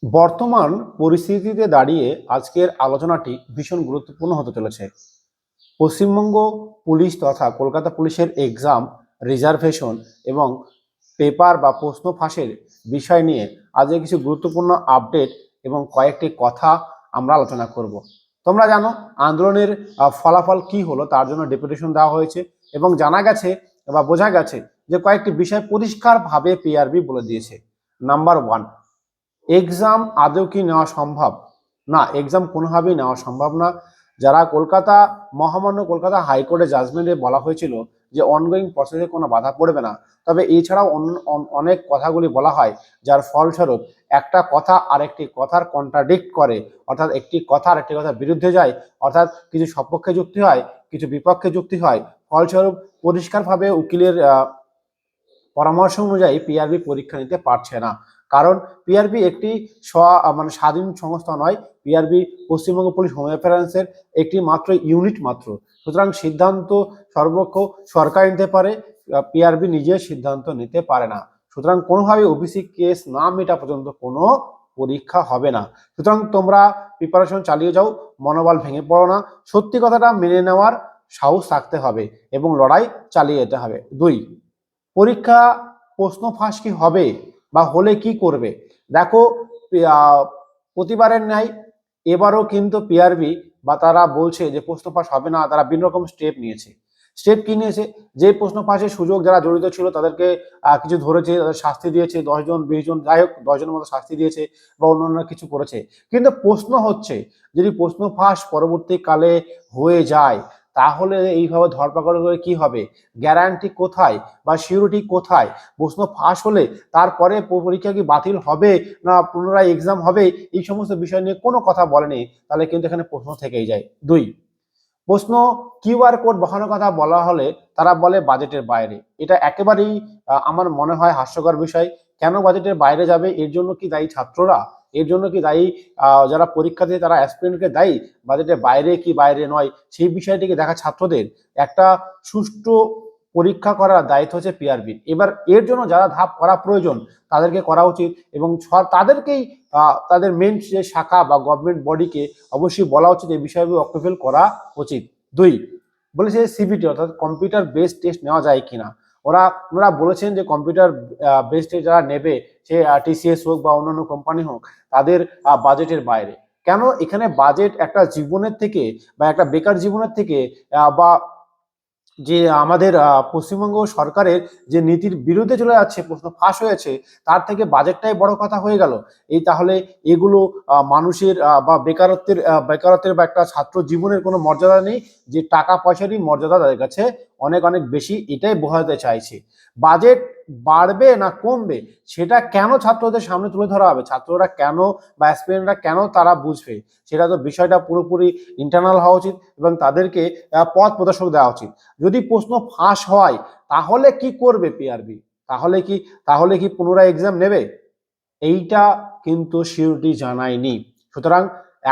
বর্তমান পরিস্থিতিতে দাঁড়িয়ে আজকের আলোচনাটি ভীষণ গুরুত্বপূর্ণ হতে চলেছে। পশ্চিমবঙ্গ পুলিশ তথা কলকাতা পুলিশের এক্সাম, রিজার্ভেশন এবং পেপার বা প্রশ্ন ফাঁসের বিষয় নিয়ে আজকে কিছু গুরুত্বপূর্ণ আপডেট এবং কয়েকটি কথা আমরা আলোচনা করব। তোমরা জানো আন্দোলনের ফলাফল কি হলো, তার জন্য ডেপুটেশন দেওয়া হয়েছে এবং জানা গেছে বা বোঝা গেছে যে কয়েকটি বিষয় পরিষ্কারভাবে পিআরবি বলে দিয়েছে। নাম্বার ওয়ান, এক্সাম আদৌ কি নেওয়া সম্ভব? না, এক্সাম কোনোভাবেই নেওয়া সম্ভব না। যারা মহামান্য কলকাতা হাইকোর্টে জাজমেন্টে বলা হয়েছিল যে অনগোয়িং প্রসেসে কোনো বাধা পড়বে না, তবে এছাড়াও অনেক কথাগুলি বলা হয় যার ফলস্বরূপ একটা কথা আরেকটি কথার কন্ট্রাডিক্ট করে, অর্থাৎ একটি কথা আরেকটি কথার বিরুদ্ধে যায়, অর্থাৎ কিছু সপক্ষে যুক্তি হয়, কিছু বিপক্ষে যুক্তি হয়। ফলস্বরূপ পরিষ্কারভাবে উকিলের পরামর্শ অনুযায়ী পিআরবি পরীক্ষা নিতে পারছে না, কারণ পিআরবি একটি স্বাধীন সংস্থা নয়। পিআরবি পশ্চিমবঙ্গ পুলিশ হোম অ্যাফেয়ার্সের একটি মাত্র ইউনিট মাত্র। সুতরাং সিদ্ধান্ত সর্বপক্ষ সরকার নিতে পারে, পিআরবি নিজে সিদ্ধান্ত নিতে পারে না। সুতরাং কোনোভাবে ওবিসি কেস না মেটা পর্যন্ত কোনো পরীক্ষা হবে না। সুতরাং তোমরা প্রিপারেশন চালিয়ে যাও, মনোবল ভেঙে পড়ো না, সত্যি কথাটা মেনে নেওয়ার সাহস থাকতে হবে এবং লড়াই চালিয়ে যেতে হবে। দুই, পরীক্ষা প্রশ্ন ফাঁস কি হবে বা হলে কি করবে? দেখো, প্রতিবারের ন্যায় এবারও কিন্তু পিআরবি বা তারা বলছে যে প্রশ্ন ফাঁস হবে না। তারা বিভিন্ন রকম স্টেপ নিয়েছে। স্টেপ কি নিয়েছে? যে প্রশ্ন ফাঁসের সুযোগ যারা জড়িত ছিল তাদেরকে কিছু ধরেছে, তাদের শাস্তি দিয়েছে, 10 জন 20 জন, যাই হোক 10 জনের মতো শাস্তি দিয়েছে বা অন্যান্য কিছু করেছে। কিন্তু প্রশ্ন হচ্ছে, যদি প্রশ্ন ফাঁস পরবর্তীকালে হয়ে যায় তাহলে এইভাবে ধরপাকড় করে কি হবে? গ্যারান্টি কোথায় বা সিউরিটি কোথায়? প্রশ্ন ফাঁস হলে তারপরে পরীক্ষা কি বাতিল হবে না পুনরায় এক্সাম হবে, এই সমস্ত বিষয় নিয়ে কোনো কথা বলেনি। তাহলে কিন্তু এখানে প্রশ্ন থেকেই যায়। দুই, প্রশ্ন কিউআর কোড বসানোর কথা বলা হলে তারা বলে বাজেটের বাইরে। এটা একেবারেই আমার মনে হয় হাস্যকর বিষয়। কেন বাজেটের বাইরে যাবে? এর জন্য কি দায়ী ছাত্ররা? এর জন্য কি দায়ী যারা পরীক্ষা দিয়ে তারা অ্যাসপিরেন্টকে দায়ী? বাজেটের বাইরে কি বাইরে নয় সেই বিষয়টিকে দেখা ছাত্রদের। একটা সুষ্ঠু পরীক্ষা করার দায়িত্ব হচ্ছে পিআরবির। এবার এর জন্য যারা ধাপ করা প্রয়োজন তাদেরকে করা উচিত এবং তাদেরকেই তাদের মেন যে শাখা বা গভর্নমেন্ট বডিকে অবশ্যই বলা উচিত এই বিষয়গুলো অকুপেল করা উচিত। দুই, বলেছে সিবিটি অর্থাৎ কম্পিউটার বেসড টেস্ট নেওয়া যায় কিনা। ওনারা বলেছেন যে কম্পিউটার বেসড টেস্ট যারা নেবে, সে টিসিএস হোক বা অন্যান্য কোম্পানি হোক, তাদের বাজেটের বাইরে। কেন? এখানে বাজেট একটা জীবনের থেকে বা একটা বেকার জীবনের থেকে বা যে আমাদের পশ্চিমবঙ্গ সরকারের যে নীতির বিরুদ্ধে চলে যাচ্ছে, প্রশ্ন ফাঁস হয়েছে, তার থেকে বাজেটটাই বড় কথা হয়ে গেল। এই তাহলে এগুলো মানুষের বা বেকারত্বের বা একটা ছাত্র জীবনের কোনো মর্যাদা নেই, যে টাকা পয়সারই মর্যাদা তাদের কাছে অনেক অনেক বেশি। এটাই বোঝাতে চাইছে। বাজেট বাড়বে না কমবে সেটা কেন ছাত্রদের সামনে তুলে ধরা হবে? ছাত্ররা কেন বা অ্যাসপিরেন্টরা কেন তারা বুঝবে? সেটা তো বিষয়টা পুরোপুরি ইন্টারনাল হওয়া উচিত এবং তাদেরকে পথ প্রদর্শক দেওয়া উচিত। যদি প্রশ্ন ফাঁস হয় তাহলে কি করবে পিআরবি? তাহলে কি পুনরায় এক্সাম নেবে? এইটা কিন্তু সিউরিটি জানায়নি। সুতরাং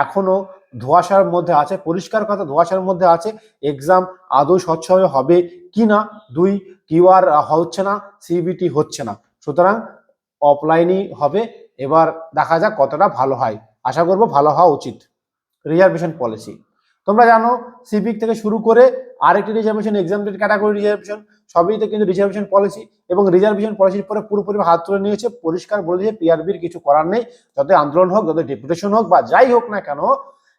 এখনো ধোঁয়াশার মধ্যে আছে, পরিষ্কার কথা ধোঁয়াশার মধ্যে আছে। এক্সাম আদৌ স্বচ্ছভাবে হবে কি না। দুই, কিউআর হচ্ছে না, সিবিটি হচ্ছে না। সুতরাং অফলাইনই হবে। এবার দেখা যাক কতটা ভালো হয়। আশা করব ভালো হওয়া উচিত। রিজার্ভেশন পলিসি তোমরা জানো, সিভিক থেকে শুরু করে আরেকটি রিজার্ভেশন, এক্সামটেড ক্যাটাগরি রিজার্ভেশন, সবই তো কিন্তু রিজার্ভেশন পলিসি। এবং রিজার্ভেশন পলিসির পরে পুরোপুরি হাত তুলে নিয়েছে, পরিষ্কার বলে দিয়েছে পিআরবির কিছু করার নেই। যত আন্দোলন হোক, যত ডেপুটেশন হোক বা যাই হোক না কেন,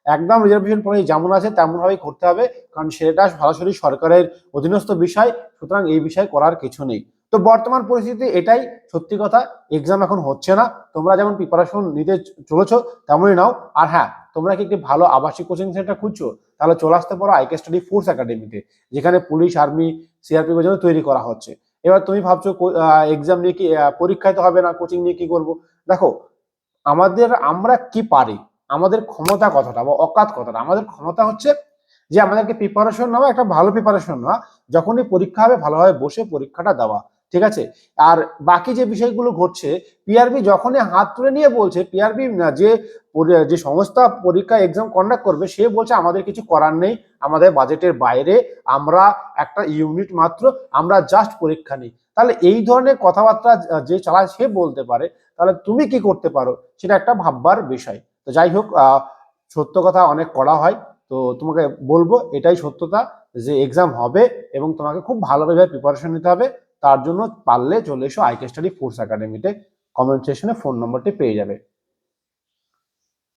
একদম রিজার্ভেশন পলিসি যেমন আছে তেমনভাবেই করতে হবে, কারণ সেটা সরাসরি সরকারের অধীনস্থ বিষয়। সুতরাং এই বিষয় করার কিছু নেই। তো বর্তমান পরিস্থিতি এটাই, সত্যি কথা এক্সাম এখন হচ্ছে না। তোমরা যেমন প্রিপারেশন নিতে চলেছো তেমনই নাও। আর হ্যাঁ, তোমরা কি একটি ভালো আবাসিক কোচিং সেন্টার খুঁজছো, তাহলে চলে আসতে পারো আইকে স্টাডি ফোর্স একাডেমিতে, যেখানে পুলিশ, আর্মি, সিআরপিএফ এর জন্য তৈরি করা হচ্ছে। এবার তুমি ভাবছো এক্সাম নিয়ে কি, পরীক্ষায় তো হবে না, কোচিং নিয়ে কি করবো? দেখো, আমরা কি পারি, আমাদের ক্ষমতা কতটা বা অকাত কতটা। আমাদের ক্ষমতা হচ্ছে যে আমাদেরকে প্রিপারেশন নেওয়া, একটা ভালো প্রিপারেশন নেওয়া, যখনই পরীক্ষা হবে ভালোভাবে বসে পরীক্ষাটা দেওয়া। ঠিক আছে। আর বাকি যে বিষয়গুলো ঘটছে, পিআরবি যখনই হাত তুলে নিয়ে বলছে, পিআরবি যে সংস্থা পরীক্ষা এক্সাম কন্ডাক্ট করবে সে বলছে আমাদের কিছু করার নেই, আমাদের বাজেটের বাইরে, আমরা একটা ইউনিট মাত্র, আমরা জাস্ট পরীক্ষা নিই। তাহলে এই ধরনের কথাবার্তা যে চালায় সে বলতে পারে, তাহলে তুমি কি করতে পারো সেটা একটা ভাববার বিষয়। তো যাই হোক, সত্য কথা অনেক কড়া হয়। তো তোমাকে বলবো এটাই সত্যতা, যে এক্সাম হবে এবং তোমাকে খুব ভালোভাবে প্রিপারেশন নিতে হবে। তার জন্য পারলে চলে এসো আইকে স্টাডি ফোর্স একাডেমিতে, কমেন্ট সেকশনে ফোন নম্বরটি পেয়ে যাবে।